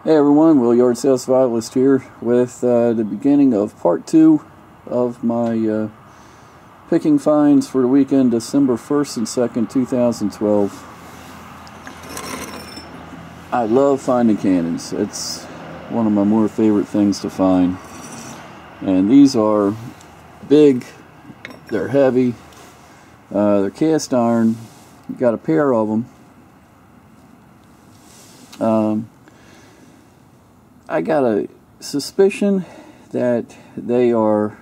Hey everyone, Will Yard Sale Survivalist here with the beginning of part 2 of my picking finds for the weekend, December 1st and 2nd, 2012. I love finding cannons. It's one of my more favorite things to find. And these are big, they're heavy, they're cast iron. Got a pair of them. I got a suspicion that they are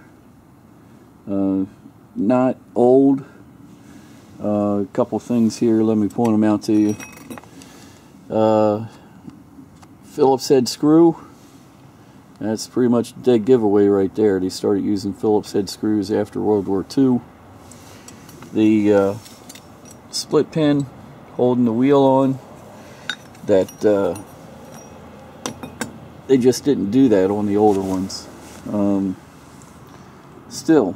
not old. A couple things here, let me point them out to you. Phillips head screw. That's pretty much a dead giveaway right there. They started using Phillips head screws after World War II. The split pin holding the wheel on, that they just didn't do that on the older ones. Still,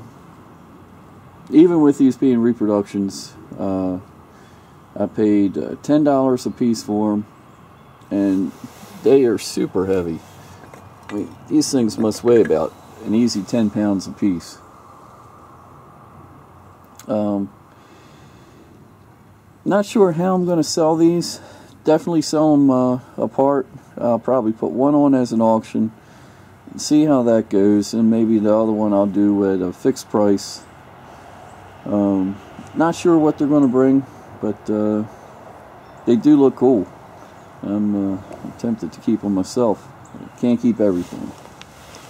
even with these being reproductions, I paid $10 a piece for them, and they are super heavy. I mean, these things must weigh about an easy 10 pounds a piece. Not sure how I'm going to sell these. Definitely sell them apart. I'll probably put one on as an auction and see how that goes, and maybe the other one I'll do at a fixed price. Not sure what they're going to bring, but they do look cool. I'm tempted to keep them myself. Can't keep everything.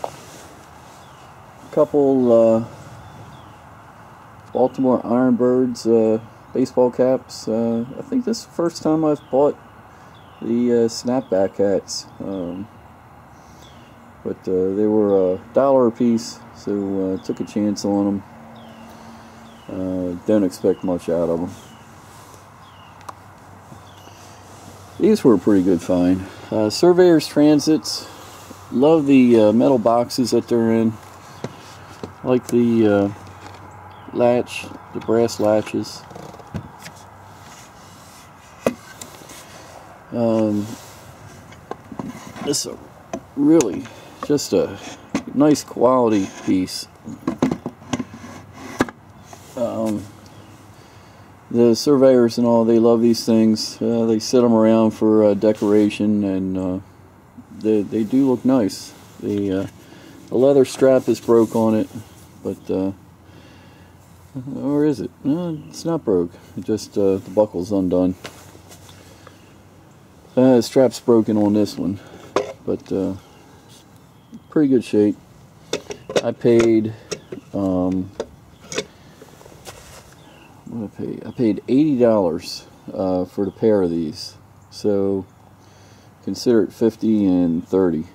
A couple Baltimore Ironbirds baseball caps. I think this is the first time I've bought the snapback hats, but they were $1 a piece, so took a chance on them. Don't expect much out of them. These were a pretty good find. Surveyor's Transits. Love the metal boxes that they're in. Like the latch, the brass latches. This is really just a nice quality piece. The surveyors and all, they love these things. They set them around for decoration, and they do look nice. The leather strap is broke on it, but or is it? No, it's not broke. It just the buckle's undone. The strap's broken on this one, but pretty good shape. I paid what did I pay? I paid $80 for the pair of these, so consider it 50 and 30.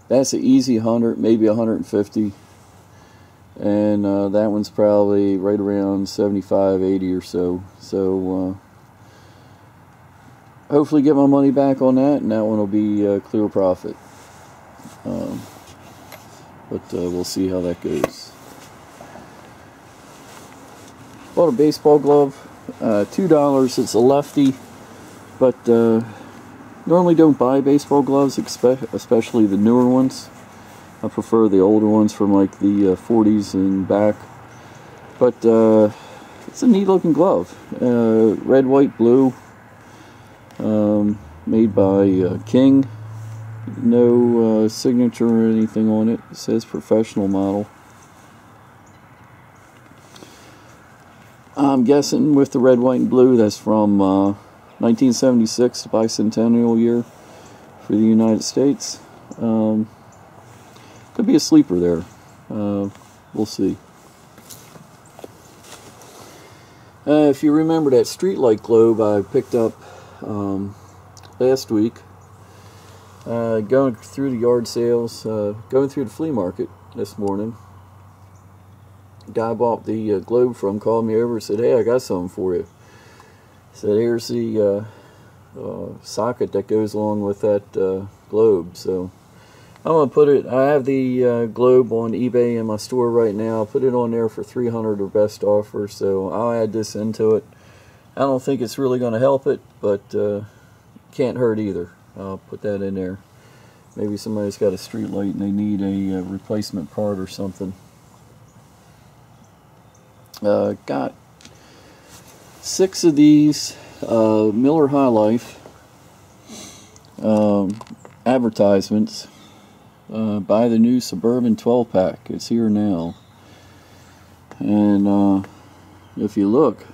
That's an easy 100, maybe 150, and that one's probably right around 75, 80 or so. So hopefully get my money back on that, and that one will be clear profit. But we'll see how that goes. Bought a baseball glove, $2. It's a lefty, but normally don't buy baseball gloves, especially the newer ones. I prefer the older ones from like the 40s and back. But it's a neat looking glove. Red, white, blue. Made by King. No signature or anything on it. It says professional model. I'm guessing with the red, white, and blue, that's from 1976, the bicentennial year for the United States. Could be a sleeper there. We'll see. If you remember that streetlight globe I picked up last week, going through the yard sales, going through the flea market this morning, the guy I bought the globe from called me over and said, "Hey, I got something for you." He said, "Here's the socket that goes along with that globe." So I'm going to put it, I have the globe on eBay in my store right now. I'll put it on there for $300 or best offer, so I'll add this into it. I don't think it's really going to help it, but can't hurt either. I'll put that in there. Maybe somebody's got a street light and they need a replacement part or something. Got 6 of these Miller High Life advertisements. Buy the new Suburban 12-pack. It's here now. And if you look,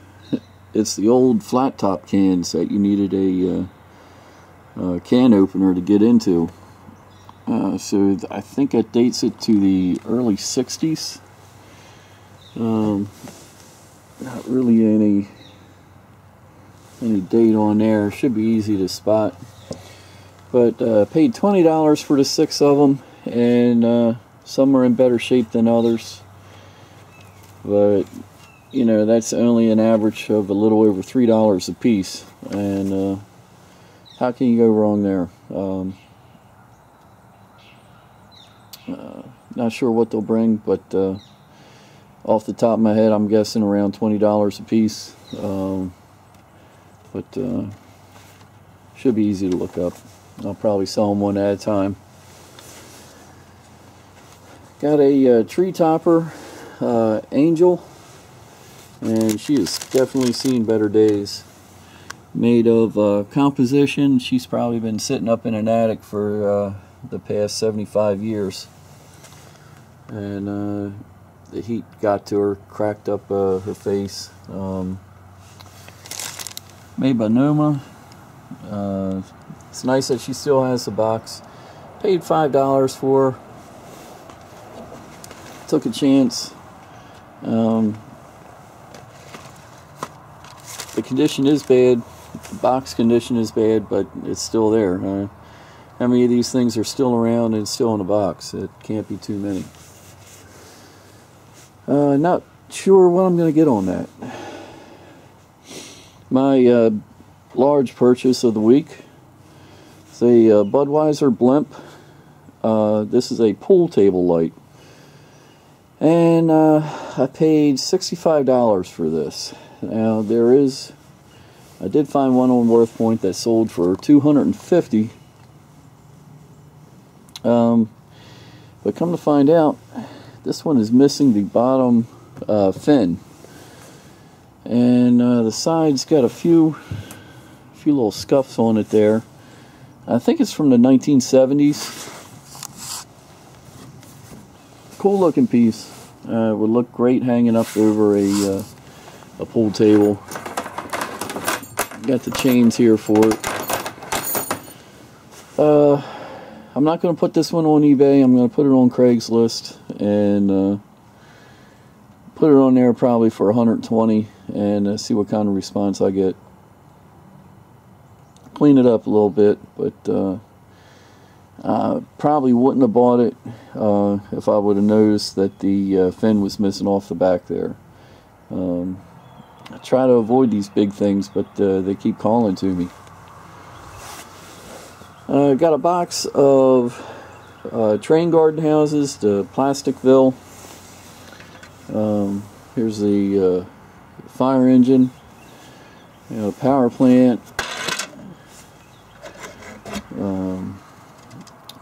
it's the old flat top cans that you needed a can opener to get into. So I think it dates it to the early 60s. Not really any date on there. Should be easy to spot. But paid $20 for the 6 of them, and some are in better shape than others. But you know, that's only an average of a little over $3 a piece, and how can you go wrong there? Not sure what they'll bring, but off the top of my head, I'm guessing around $20 a piece. But should be easy to look up. I'll probably sell them one at a time. Got a tree topper, Angel, and she has definitely seen better days. Made of composition. She's probably been sitting up in an attic for the past 75 years, and the heat got to her, cracked up her face. Made by Noma. It's nice that she still has the box. Paid $5 for her. Took a chance. The condition is bad. The box condition is bad, but it's still there. How many of these things are still around and still in the box? It can't be too many. Not sure what I'm going to get on that. My large purchase of the week is a Budweiser Blimp. This is a pool table light. And I paid $65 for this. Now I did find one on Worth Point that sold for $250. But come to find out, this one is missing the bottom fin, and the side's got a few little scuffs on it there. I think it's from the 1970s. Cool looking piece. Would look great hanging up over a pool table. Got the chains here for it. I'm not going to put this one on eBay. I'm going to put it on Craigslist and put it on there probably for $120 and see what kind of response I get. Clean it up a little bit, but probably wouldn't have bought it if I would have noticed that the fin was missing off the back there. I try to avoid these big things, but they keep calling to me. Got a box of train garden houses, the Plasticville. Here's the fire engine, power plant.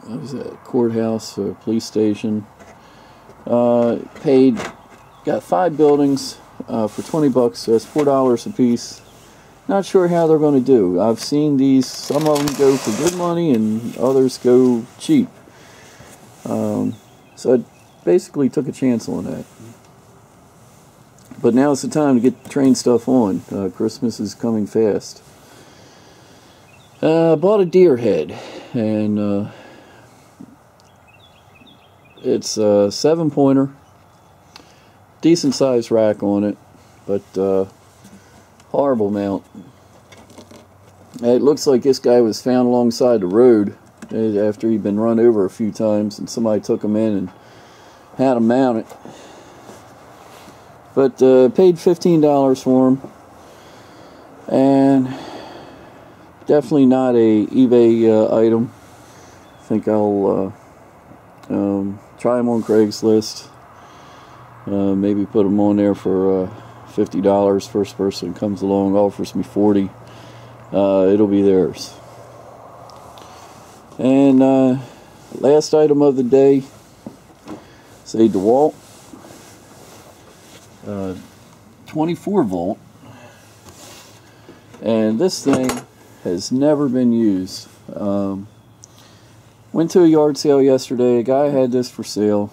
What was that? Courthouse, police station. Got 5 buildings for $20, so that's $4 a piece. Not sure how they're going to do. I've seen these, some of them go for good money and others go cheap. So I basically took a chance on that. But now it's the time to get the train stuff on. Christmas is coming fast. Bought a deer head, and it's a 7-pointer. Decent sized rack on it, but horrible mount. It looks like this guy was found alongside the road after he'd been run over a few times, and somebody took him in and had him mounted. But paid $15 for him, and definitely not a eBay item. I think I'll try them on Craigslist. Maybe put them on there for $50. First person comes along offers me $40. it'll be theirs. And last item of the day is a DeWalt 24 volt, and this thing has never been used. Went to a yard sale yesterday. A guy had this for sale,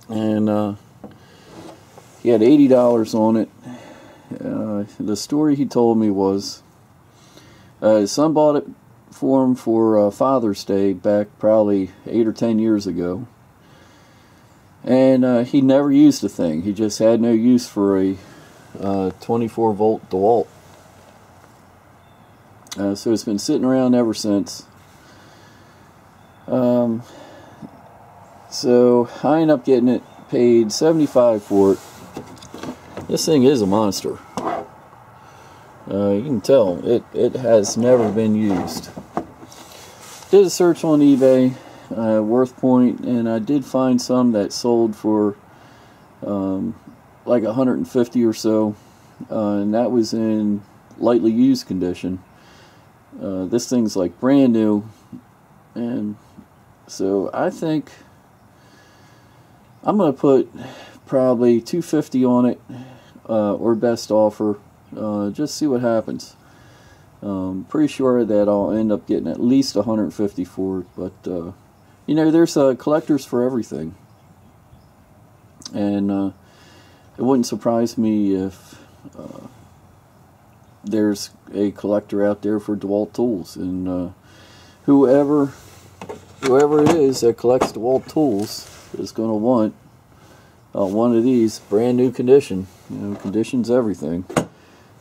and he had $80 on it. The story he told me was his son bought it for him for Father's Day back probably 8 or 10 years ago, and he never used the thing. He just had no use for a 24 volt DeWalt. So it's been sitting around ever since. So I ended up getting it, paid $75 for it. This thing is a monster. You can tell it has never been used. Did a search on eBay, Worth Point, and I did find some that sold for like $150 or so, and that was in lightly used condition. This thing's like brand new, and so I think I'm gonna put probably $250 on it, or best offer. Just see what happens. Pretty sure that I'll end up getting at least $150 for it, but you know, there's collectors for everything, and it wouldn't surprise me if there's a collector out there for DeWalt tools, and whoever it is that collects DeWalt tools is going to want one of these brand new condition. You know, condition's everything.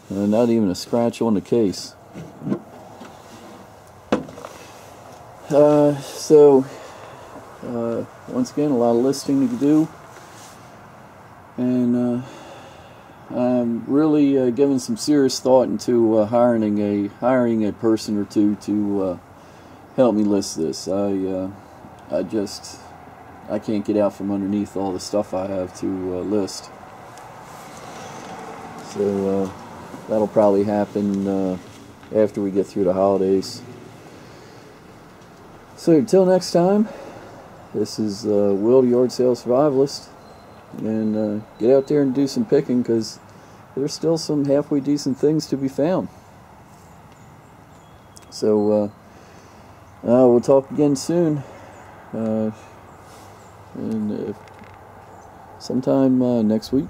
Not even a scratch on the case. So once again, a lot of listing to do, and I'm really giving some serious thought into hiring a person or two to help me list this. I can't get out from underneath all the stuff I have to list. So that'll probably happen after we get through the holidays. So until next time, this is Will, the Yard Sale Survivalist, and get out there and do some picking, because there's still some halfway decent things to be found. So we'll talk again soon, and sometime next week.